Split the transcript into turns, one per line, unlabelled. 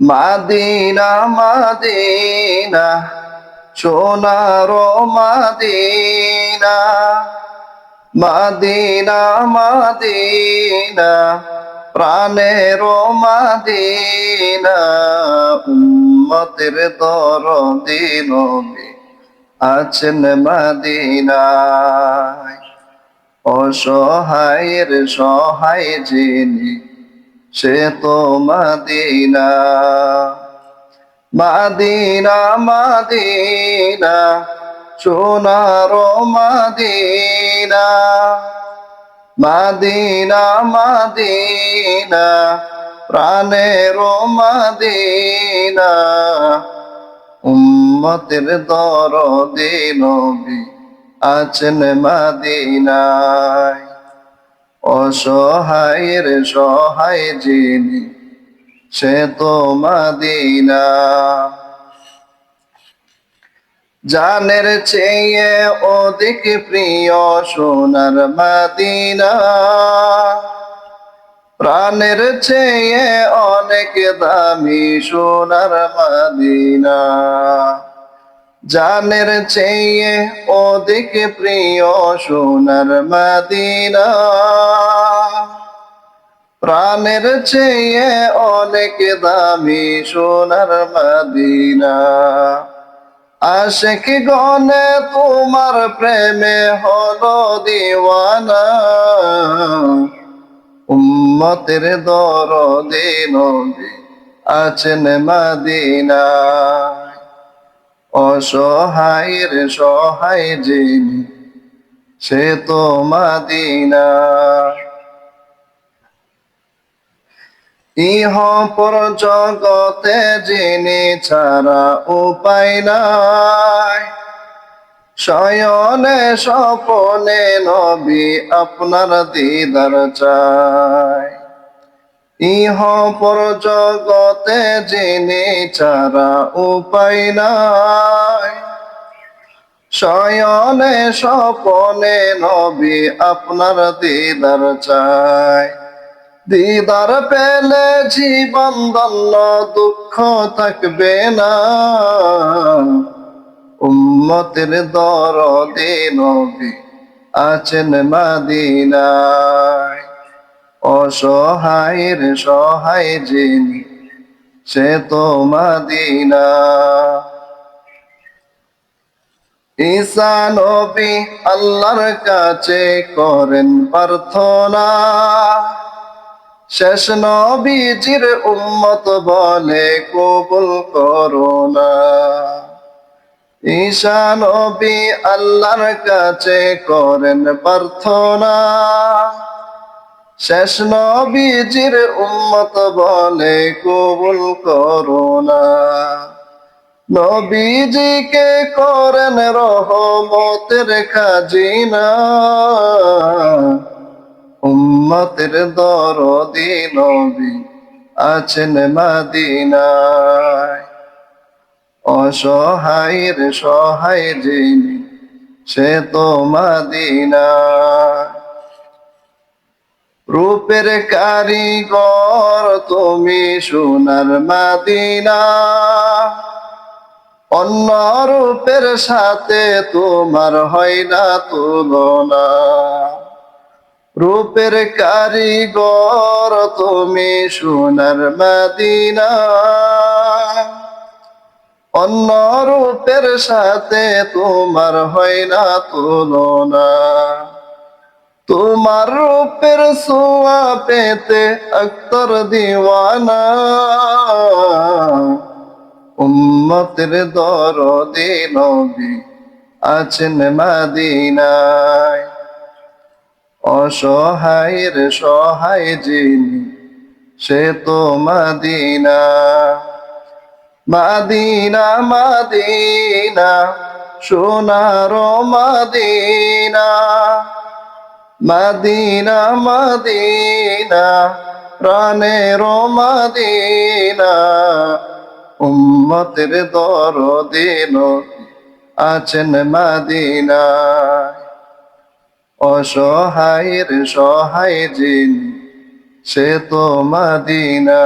মাদিনা মাদিনা সোনার মাদিনা, মাদিনা মাদিনা প্রাণের মাদিনা, উম্মতের দরদি নবী আছেন মদিনায়। অসহায়ের সহায় যিনি সে তো মদিনা। মাদিনা মাদিনা সোনার মাদিনা, মাদিনা মাদিনা প্রাণের মাদিনা, উম্মতের দরদি নবী আছেন মদিনায়। অসহায়ের সহায় যিনি সে তো মদিনা। জানের চেয়ে অধিক প্রিয় সোনার মদিনা, প্রাণের চেয়ে অনেক দামি সোনার মদিনা। জানের চেয়ে অধিক প্রিয় সোনার মদিনা, প্রাণের চেয়ে অনেক দামি সোনার মদিনা। আশিক গনে তোমার প্রেমে হলো দিওয়ানা, উম্মতের দরদি নবী আছেন মদিনায়। অসহায়ের সহায় যিনি সে তো মদিনা। ইহ পর জগতে যিনি ছাড়া উপায় নাই, শয়নে স্বপনে নবী আপনার দিদার চায়। ইহ পর জগতে যিনি ছাড়া উপায় নাই, শয়নে স্বপনে নবী আপনার দিদার চায়। দিদার পেলে জীবন ধন্য, দুঃখ থাকবে না, উম্মতের দরদি নবী আছেন মদিনায়। অসহায়ের সহায় যিনি সে তো মদিনা। ঈসা নবী আল্লাহর কাছে করেন প্রার্থনা, শেষ নবীজির উম্মত বলে কবুল করো না। ঈসা নবী আল্লাহর কাছে করেন প্রার্থনা, শেষ নবীজির উম্মত বলে কবুল করো না। নবীজিকে করেন রহমতের খাজিনা, উম্মতের দরদি নবী আছেন মদিনায়। অসহায়ের সহায় যিনি সে তো মদিনা। রূপের কারিগর তুমি সোনার মদিনা, অন্য রূপের সাথে তোমার হয় না তুলনা। রূপের কারিগর তুমি সোনার মদিনা, অন্য রূপের সাথে তোমার হয় না তুলনা। তোমার রূপের ছোঁয়া পেতে আক্তার দিওয়ানা, উম্মতের দরদি নবী আছেন মদিনায়। অসহায়ের সহায় যিনি সে তো মদিনা। মাদিনা মাদিনা সোনার মাদিনা, মাদিনা মাদিনা প্রাণের মাদিনা, উম্মতের দরদি নবী আছেন মদিনায়। অসহায়ের সহায় যিনি সে তো মদিনা।